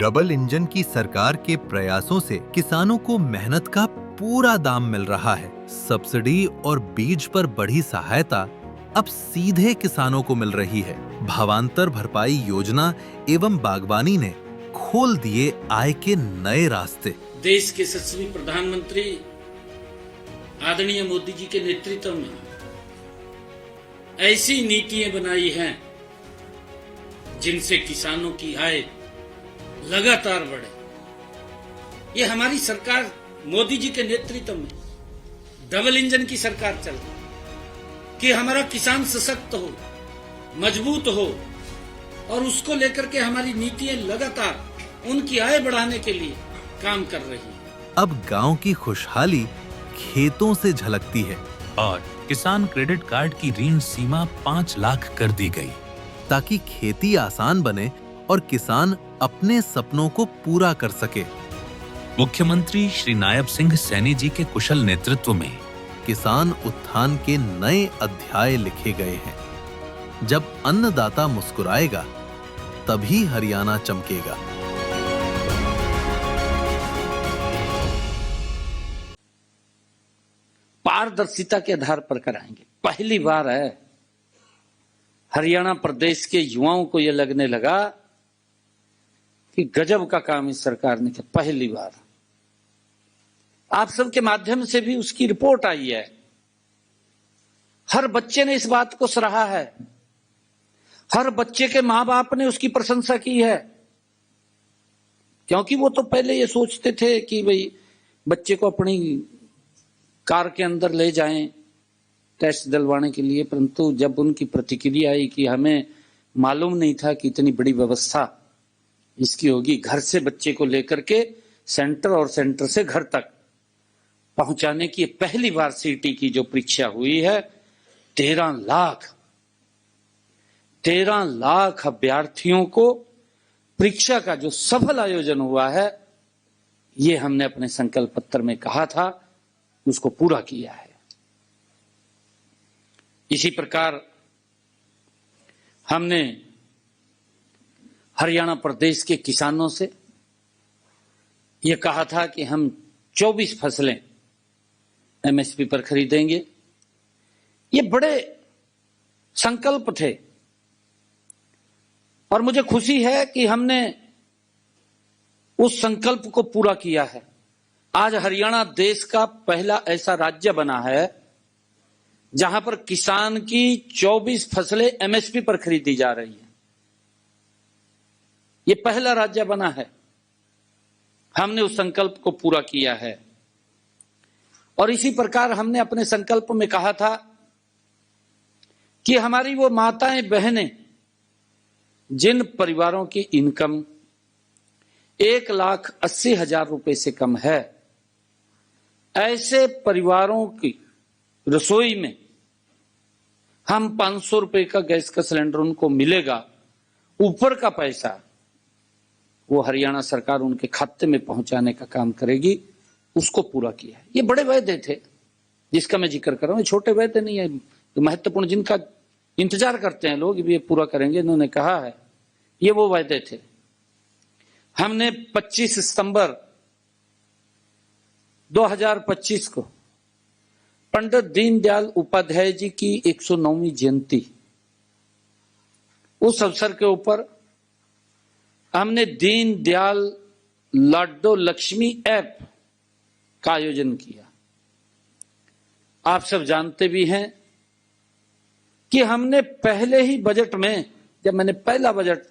Double engine की सरकार के प्रयासों से किसानों को मेहनत का पूरा दाम मिल रहा है। सब्सिडी और बीज पर बढ़ी सहायता अब सीधे किसानों को मिल रही है। भावांतर भरपाई योजना एवं बागवानी ने खोल दिए आय के नए रास्ते। देश के यशस्वी प्रधानमंत्री आदरणीय मोदी जी के नेतृत्व में ऐसी नीतियां बनाई हैं जिनसे किसानों की आय लगातार बढ़े। ये हमारी सरकार मोदी जी के नेतृत्व में डबल इंजन की सरकार चल रही है कि हमारा किसान सशक्त हो, मजबूत हो और उसको लेकर के हमारी नीतियां लगातार उनकी आय बढ़ाने के लिए काम कर रही है। अब गांव की खुशहाली खेतों से झलकती है और किसान क्रेडिट कार्ड की ऋण सीमा 5 लाख कर दी गई, ताकि खेती आसान बने और किसान अपने सपनों को पूरा कर सके। मुख्यमंत्री श्री नायब सिंह सैनी जी के कुशल नेतृत्व में किसान उत्थान के नए अध्याय लिखे गए हैं। जब अन्नदाता मुस्कुराएगा, तभी हरियाणा चमकेगा। पारदर्शिता के आधार पर कराएंगे। पहली बार है हरियाणा प्रदेश के युवाओं को यह लगने लगा कि गजब का काम इस सरकार ने किया। पहली बार आप सबके माध्यम से भी उसकी रिपोर्ट आई है। हर बच्चे ने इस बात को सराहा है, हर बच्चे के मां बाप ने उसकी प्रशंसा की है, क्योंकि वो तो पहले ये सोचते थे कि भाई बच्चे को अपनी कार के अंदर ले जाएं टेस्ट दिलवाने के लिए, परंतु जब उनकी प्रतिक्रिया आई कि हमें मालूम नहीं था कि इतनी बड़ी व्यवस्था इसकी होगी, घर से बच्चे को लेकर के सेंटर और सेंटर से घर तक पहुंचाने की पहली बार सीटी की जो परीक्षा हुई है, 13 लाख अभ्यर्थियों को परीक्षा का जो सफल आयोजन हुआ है, ये हमने अपने संकल्प पत्र में कहा था, उसको पूरा किया है। इसी प्रकार हमने हरियाणा प्रदेश के किसानों से यह कहा था कि हम 24 फसलें एमएसपी पर खरीदेंगे। ये बड़े संकल्प थे और मुझे खुशी है कि हमने उस संकल्प को पूरा किया है। आज हरियाणा देश का पहला ऐसा राज्य बना है जहां पर किसान की 24 फसलें एमएसपी पर खरीदी जा रही है। ये पहला राज्य बना है। हमने उस संकल्प को पूरा किया है और इसी प्रकार हमने अपने संकल्प में कहा था कि हमारी वो माताएं बहनें जिन परिवारों की इनकम 1,80,000 रुपए से कम है, ऐसे परिवारों की रसोई में हम 500 रुपए का गैस का सिलेंडर उनको मिलेगा, ऊपर का पैसा वो हरियाणा सरकार उनके खाते में पहुंचाने का काम करेगी, उसको पूरा किया है। ये बड़े वायदे थे जिसका मैं जिक्र कर रहा हूं, छोटे वायदे नहीं है, तो महत्वपूर्ण जिनका इंतजार करते हैं लोग भी ये पूरा करेंगे, इन्होंने कहा है, ये वो वायदे थे। हमने 25 सितंबर 2025 को पंडित दीनदयाल उपाध्याय जी की 109वीं जयंती, उस अवसर के ऊपर हमने दीनदयाल लाडो लक्ष्मी ऐप का आयोजन किया। आप सब जानते भी हैं कि हमने पहले ही बजट में, जब मैंने पहला बजट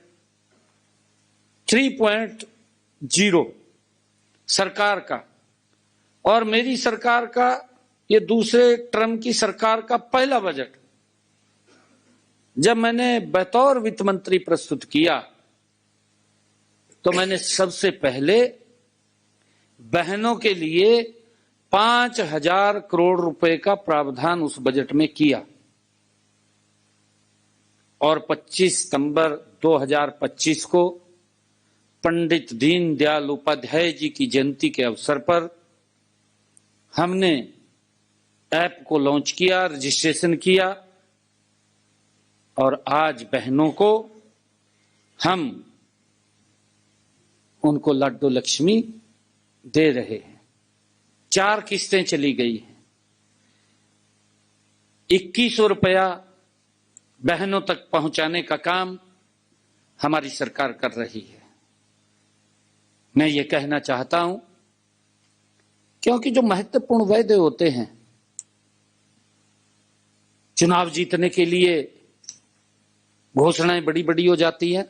3.0 सरकार का और मेरी सरकार का ये दूसरे टर्म की सरकार का पहला बजट जब मैंने बतौर वित्त मंत्री प्रस्तुत किया, तो मैंने सबसे पहले बहनों के लिए 5,000 करोड़ रुपए का प्रावधान उस बजट में किया और 25 सितंबर 2025 को पंडित दीनदयाल उपाध्याय जी की जयंती के अवसर पर हमने ऐप को लॉन्च किया, रजिस्ट्रेशन किया और आज बहनों को हम उनको लड्डू लक्ष्मी दे रहे हैं। 4 किस्तें चली गई हैं। 2100 रुपया बहनों तक पहुंचाने का काम हमारी सरकार कर रही है। मैं ये कहना चाहता हूं, क्योंकि जो महत्वपूर्ण वायदे होते हैं, चुनाव जीतने के लिए घोषणाएं बड़ी बड़ी हो जाती हैं,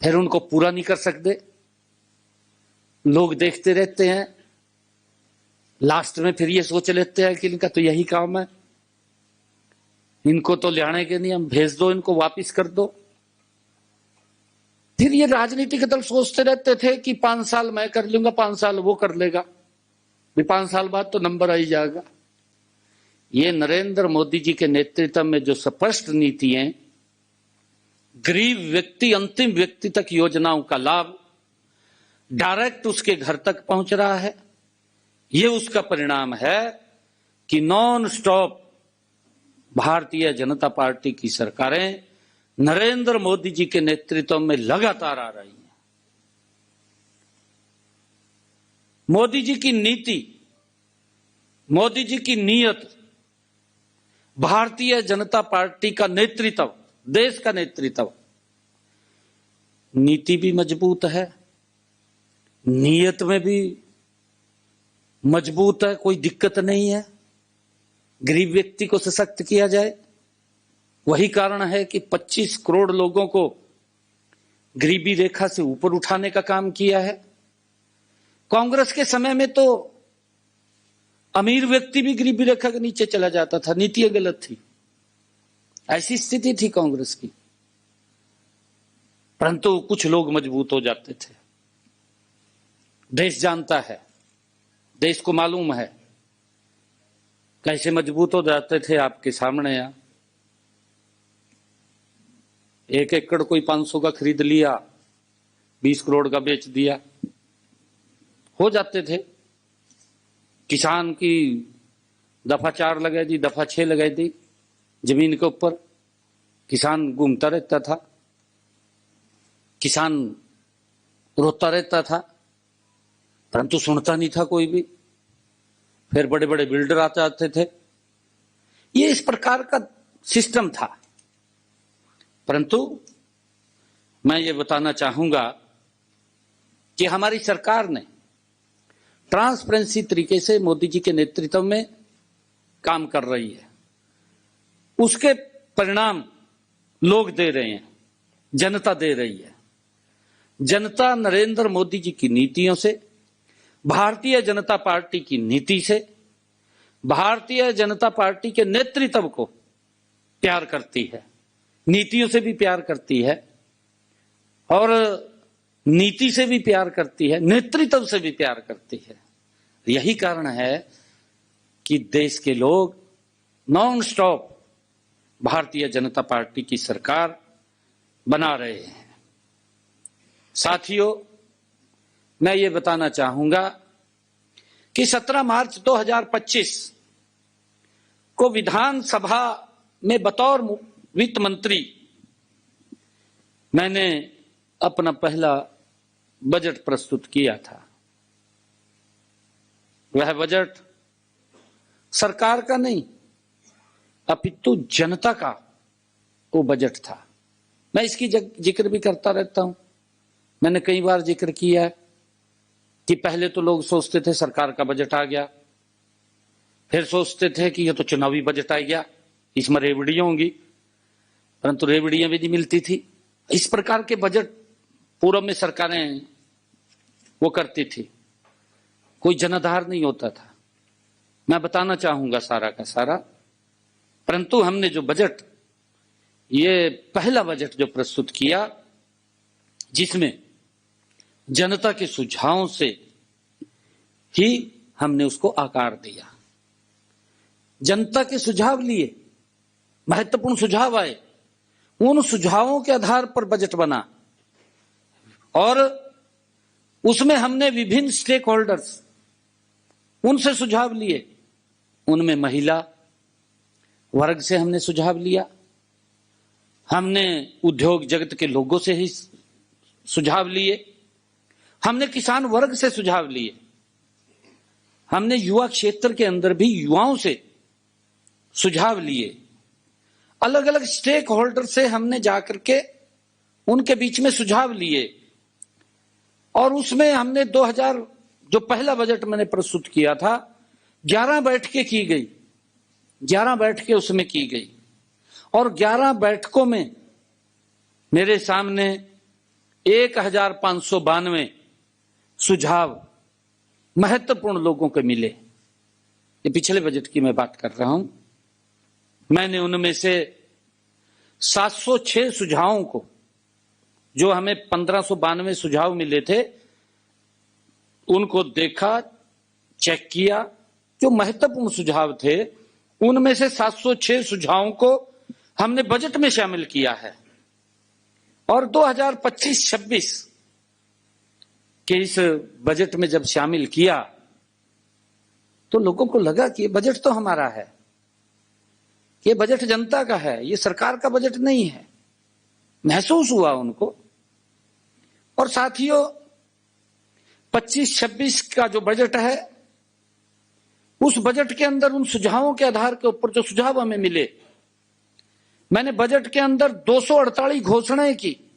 फिर उनको पूरा नहीं कर सकते, लोग देखते रहते हैं, लास्ट में फिर ये सोच लेते हैं कि इनका तो यही काम है, इनको तो लियाने के नहीं, हम भेज दो, इनको वापिस कर दो। फिर ये राजनीतिक दल सोचते रहते थे कि 5 साल मैं कर लूंगा, 5 साल वो कर लेगा, भी 5 साल बाद तो नंबर आ ही जाएगा। ये नरेंद्र मोदी जी के नेतृत्व में जो स्पष्ट नीति है, गरीब व्यक्ति अंतिम व्यक्ति तक योजनाओं का लाभ डायरेक्ट उसके घर तक पहुंच रहा है। ये उसका परिणाम है कि non stop Bharatiya Janata party की सरकारें नरेंद्र मोदी जी के नेतृत्व में लगातार आ रही हैं। मोदी जी की नीति, मोदी जी की नीयत, भारतीय जनता पार्टी का नेतृत्व, देश का नेतृत्व, नीति भी मजबूत है, नीयत में भी मजबूत है, कोई दिक्कत नहीं है। गरीब व्यक्ति को सशक्त किया जाए, वही कारण है कि 25 करोड़ लोगों को गरीबी रेखा से ऊपर उठाने का काम किया है। कांग्रेस के समय में तो अमीर व्यक्ति भी गरीबी रेखा के नीचे चला जाता था, नीतियां गलत थी, ऐसी स्थिति थी कांग्रेस की। परंतु कुछ लोग मजबूत हो जाते थे। देश जानता है, देश को मालूम है कैसे मजबूत हो जाते थे। आपके सामने यहां 1 एकड़ कोई 500 का खरीद लिया, 20 करोड़ का बेच दिया, हो जाते थे। किसान की दफा 4 लगा दी, दफा 6 लगा दी जमीन के ऊपर, किसान घूमता रहता था, किसान रोता रहता था, परंतु सुनता नहीं था कोई भी। फिर बड़े बड़े बिल्डर आते आते थे, ये इस प्रकार का सिस्टम था। परंतु मैं ये बताना चाहूंगा कि हमारी सरकार ने ट्रांसपेरेंसी तरीके से मोदी जी के नेतृत्व में काम कर रही है। उसके परिणाम लोग दे रहे हैं, जनता दे रही है। जनता नरेंद्र मोदी जी की नीतियों से, भारतीय जनता पार्टी की नीति से, भारतीय जनता पार्टी के नेतृत्व को प्यार करती है, नीतियों से भी प्यार करती है और नीति से भी प्यार करती है, नेतृत्व से भी प्यार करती है। यही कारण है कि देश के लोग non stop Bharatiya Janata party की सरकार बना रहे हैं। साथियों, मैं ये बताना चाहूंगा कि 17 मार्च 2025 को विधानसभा में बतौर वित्त मंत्री मैंने अपना पहला बजट प्रस्तुत किया था। वह बजट सरकार का नहीं अपितु जनता का वो बजट था। मैं इसकी जिक्र भी करता रहता हूं। मैंने कई बार जिक्र किया है कि पहले तो लोग सोचते थे सरकार का बजट आ गया, फिर सोचते थे कि यह तो चुनावी बजट आ गया, इसमें रेवड़ियां होंगी, परंतु रेवड़ियां भी नहीं मिलती थी। इस प्रकार के बजट पूर्व में सरकारें वो करती थी, कोई जनाधार नहीं होता था। मैं बताना चाहूंगा सारा का सारा, परंतु हमने जो बजट, ये पहला बजट जो प्रस्तुत किया, जिसमें जनता के सुझावों से ही हमने उसको आकार दिया। जनता के सुझाव लिए, महत्वपूर्ण सुझाव आए, उन सुझावों के आधार पर बजट बना और उसमें हमने विभिन्न स्टेक होल्डर्स, उनसे सुझाव लिए। उनमें महिला वर्ग से हमने सुझाव लिया, हमने उद्योग जगत के लोगों से ही सुझाव लिए, हमने किसान वर्ग से सुझाव लिए, हमने युवा क्षेत्र के अंदर भी युवाओं से सुझाव लिए, अलग अलग स्टेक होल्डर से हमने जाकर के उनके बीच में सुझाव लिए। और उसमें हमने 2000 जो पहला बजट मैंने प्रस्तुत किया था, 11 बैठकें की गई, 11 बैठकें उसमें की गई, और 11 बैठकों में मेरे सामने 1592 सुझाव महत्वपूर्ण लोगों के मिले। ये पिछले बजट की मैं बात कर रहा हूं। मैंने उनमें से 706 सुझावों को, जो हमें 1592 सुझाव मिले थे, उनको देखा, चेक किया। जो महत्वपूर्ण सुझाव थे उनमें से 706 सुझावों को हमने बजट में शामिल किया है। और 2025-26 के इस बजट में जब शामिल किया तो लोगों को लगा कि ये बजट तो हमारा है, ये बजट जनता का है, ये सरकार का बजट नहीं है। महसूस हुआ उनको। और साथियों, 25-26 का जो बजट है, उस बजट के अंदर उन सुझावों के आधार के ऊपर जो सुझाव हमें मिले, मैंने बजट के अंदर 248 घोषणाएं की।